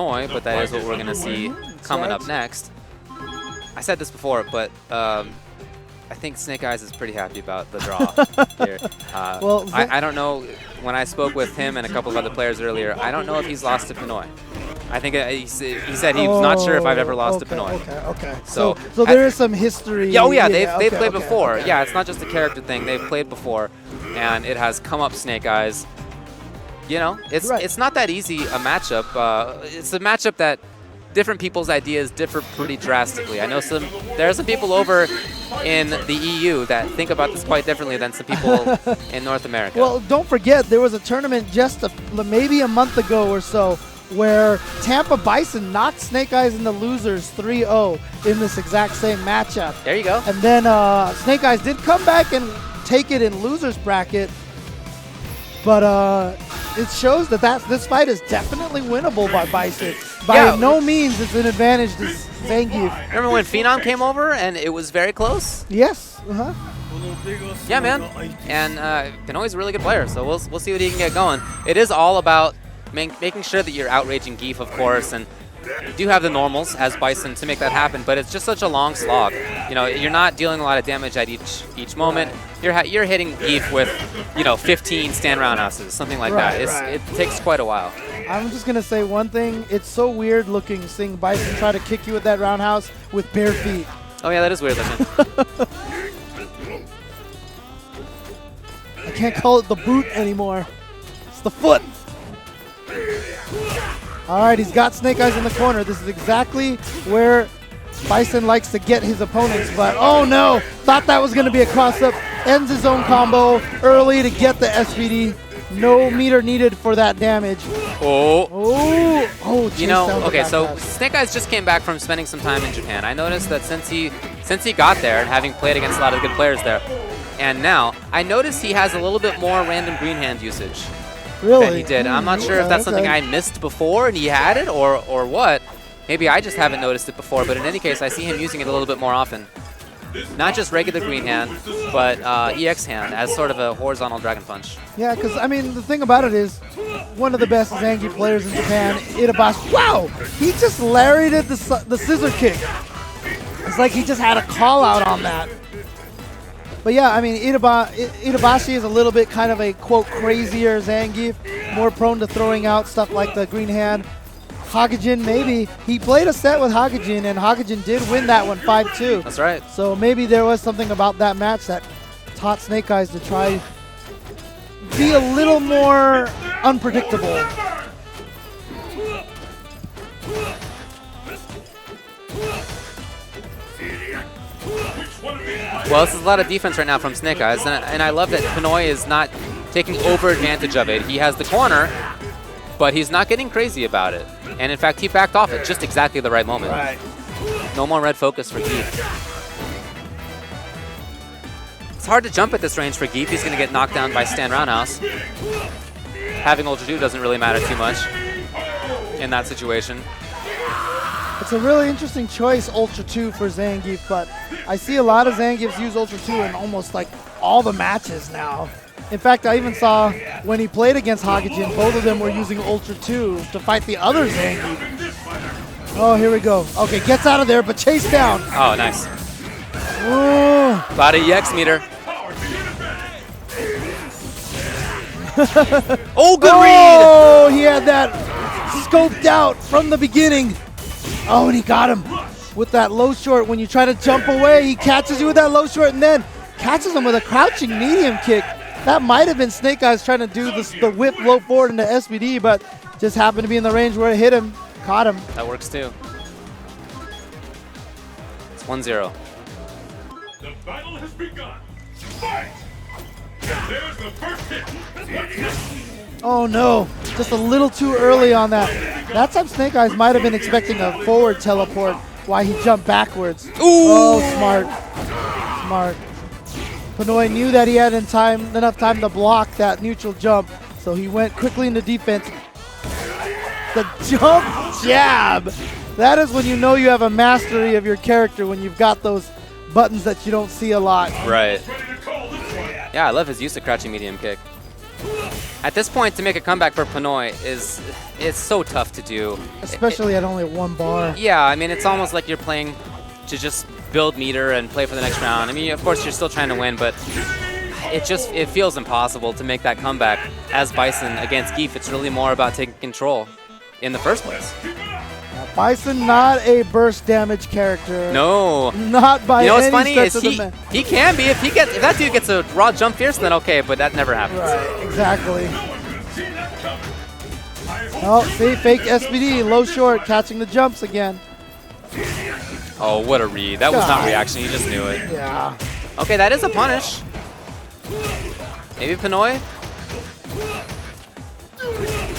Pnoy, but that is what we're going to see coming up next. I said this before, but I think Snake Eyez is pretty happy about the draw here. Well, I don't know. When I spoke with him and a couple of other players earlier, I don't know if he's lost to Pnoy. I think he said he was not sure if I've ever lost to Pnoy. Okay. So there is some history. Yeah, oh yeah, they've played before. Okay. Yeah, it's not just a character thing. They've played before, and it has come up Snake Eyez. You know, it's not that easy a matchup. It's a matchup that different people's ideas differ pretty drastically. I know there are some people over in the EU that think about this quite differently than some people in North America. Well, don't forget, there was a tournament just maybe a month ago or so where Tampa Bison knocked Snake Eyez in the losers 3-0 in this exact same matchup. There you go. And then Snake Eyez did come back and take it in losers bracket, but it shows that this fight is definitely winnable by Bison. By no means it's an advantage to Zangief. Remember when Phenom came over and it was very close? Yes. Yeah, man. And Pnoy's a really good player, so we'll see what he can get going. It is all about making sure that you're outraging Geef, of course, and you do have the normals as Bison to make that happen, but it's just such a long slog. You know, you're not dealing a lot of damage at each moment. You're hitting Geef with, 15 stand roundhouses, something like that. It takes quite a while. I'm just gonna say one thing. It's so weird looking seeing Bison try to kick you with that roundhouse with bare feet. Oh yeah, that is weird looking. I can't call it the boot anymore. It's the foot. All right, he's got Snake Eyez in the corner. This is exactly where Bison likes to get his opponents, but oh no, thought that was gonna be a cross-up. Ends his own combo early to get the SVD. No meter needed for that damage. Oh, okay, so Snake Eyez just came back from spending some time in Japan. I noticed that since he got there and having played against a lot of good players there, and now I noticed he has a little bit more random green hand usage. Really? Than he did. I'm not sure if that's something I missed before and he had it or what. Maybe I just haven't noticed it before, but in any case, I see him using it a little bit more often. Not just regular green hand, but EX hand as sort of a horizontal Dragon Punch. Yeah, because, I mean, the thing about it is, one of the best Zangief players in Japan, Itabashi. Wow! He just lariated the scissor kick. It's like he just had a call out on that. But yeah, I mean, Itabashi is a little bit kind of a, quote, crazier Zangief, more prone to throwing out stuff like the green hand. Hagejin, maybe. He played a set with Hagejin, and Hagejin did win that one 5-2. That's right. So maybe there was something about that match that taught Snake Eyez to try be a little more unpredictable. Well, this is a lot of defense right now from Snake Eyez, and I love that Pnoy is not taking over advantage of it. He has the corner, but he's not getting crazy about it. And in fact, he backed off at just exactly the right moment. Right. No more red focus for Geef. It's hard to jump at this range for Geef. He's going to get knocked down by stand roundhouse. Having Ultra 2 doesn't really matter too much in that situation. It's a really interesting choice, Ultra 2 for Zangief, but I see a lot of Zangiefs use Ultra 2 in almost like all the matches now. In fact, I even saw when he played against Hagejin, both of them were using Ultra 2 to fight the other Zangief. Oh, here we go. Okay, gets out of there, but chased down. Oh, nice. Ooh. A lot of EX meter. Oh, good read! Oh, he had that scoped out from the beginning. Oh, and he got him with that low short. When you try to jump away, he catches you with that low short and then catches him with a crouching medium kick. That might have been Snake Eyez trying to do the whip low forward into SVD, but just happened to be in the range where it hit him, caught him. That works too. It's 1-0. The battle has begun. Fight! There's the first hit. Oh no, just a little too early on that. That time Snake Eyez might have been expecting a forward teleport while he jumped backwards. Ooh. Oh, smart. Smart. Pnoy knew that he had enough time to block that neutral jump, so he went quickly into defense. The jump jab! That is when you know you have a mastery of your character, when you've got those buttons that you don't see a lot. Right. Yeah, I love his use of crouching medium kick. At this point, to make a comeback for Pnoy it's so tough to do. Especially at only 1 bar. Yeah, I mean, it's almost like you're playing to just build meter and play for the next round. I mean, of course, you're still trying to win, but it feels impossible to make that comeback as Bison against Geef. It's really more about taking control in the first place. Bison not a burst damage character. No. Not by You know what's any funny stretch is of the he can be if that dude gets a raw jump fierce, then okay, but that never happens. Right, exactly. Oh, see, fake SBD, low short, catching the jumps again. Oh, what a read. That was not reaction, he just knew it. Yeah. Okay, that is a punish. Maybe Pnoy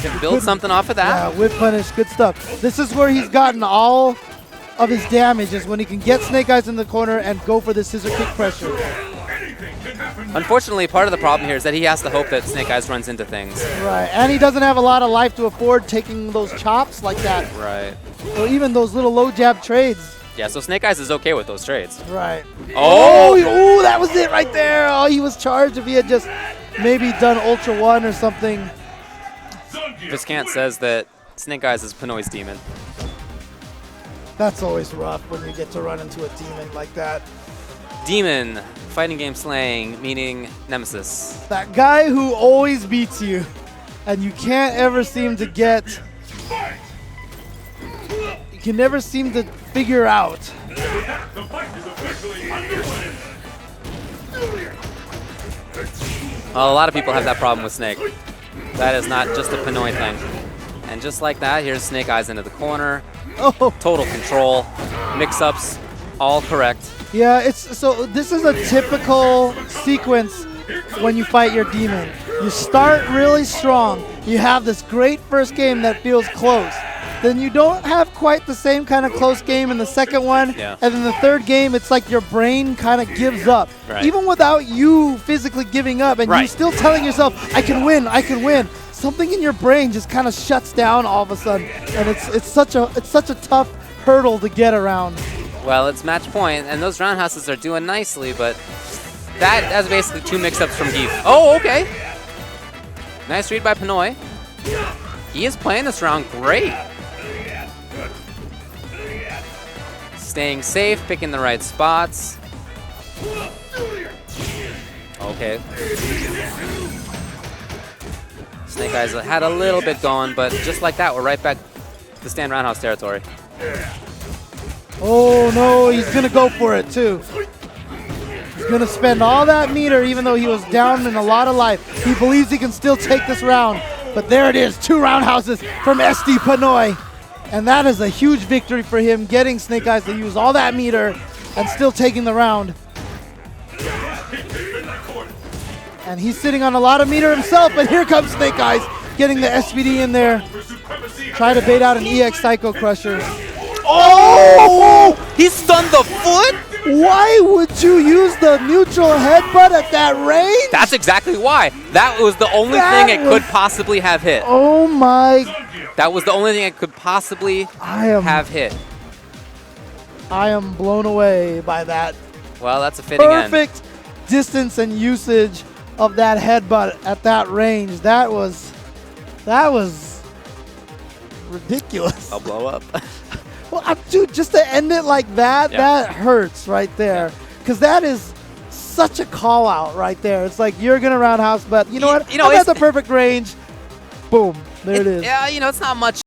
can build something off of that. Yeah, whip punish, good stuff. This is where he's gotten all of his damage, is when he can get Snake Eyes in the corner and go for the scissor kick pressure. Unfortunately, part of the problem here is that he has to hope that Snake Eyes runs into things. Right, and he doesn't have a lot of life to afford taking those chops like that. Right. Or even those little low jab trades. Yeah, so Snake Eyes is okay with those trades. Right. Oh! Oh, that was it right there. Oh, he was charged. If he had just maybe done Ultra 1 or something. Viscant says that Snake Eyes is Pnoy's demon. That's always rough when you get to run into a demon like that. Demon, fighting game slang, meaning nemesis. That guy who always beats you and you can't ever seem to get, you can never seem to figure out. Well, a lot of people have that problem with Snake. That is not just a Pnoy thing. And just like that, here's Snake Eyes into the corner. Oh, Total control, mix-ups, all correct. yeah, so this is a typical sequence when you fight your demon. You start really strong. You have this great first game that feels close. Then you don't have quite the same kind of close game in the second one. Yeah. And then the third game, it's like your brain kind of gives up. Right. Even without you physically giving up, and Right. you're still telling yourself, I can win, I can win. Something in your brain just kind of shuts down all of a sudden. And it's such a tough hurdle to get around. Well, it's match point, and those roundhouses are doing nicely, but that's basically 2 mix-ups from Geef. Oh, okay. Nice read by Pnoy. He is playing this round great. Staying safe, picking the right spots. Okay. Snake Eyes had a little bit going, but just like that, we're right back to stand roundhouse territory. Oh no, he's gonna go for it too. He's gonna spend all that meter even though he was down in a lot of life. He believes he can still take this round, but there it is, 2 roundhouses from SD Pnoy. And that is a huge victory for him, getting Snake Eyes to use all that meter and still taking the round. And he's sitting on a lot of meter himself, but here comes Snake Eyes, getting the SBD in there. Try to bait out an EX Psycho Crusher. Oh! He stunned the foot? Why would you use the neutral headbutt at that range? That's exactly why. That was the only thing it could possibly have hit. Oh my. That was the only thing it could possibly have hit. I am blown away by that. Well, that's a fitting end. Perfect distance and usage of that headbutt at that range. That was ridiculous. I'll blow up. Well, dude, just to end it like that, Yeah. that hurts right there. Because that is such a call out right there. It's like you're going to roundhouse, but you know what? You know, I'm at it's- the perfect range. Boom. There it is. Yeah, you know, it's not much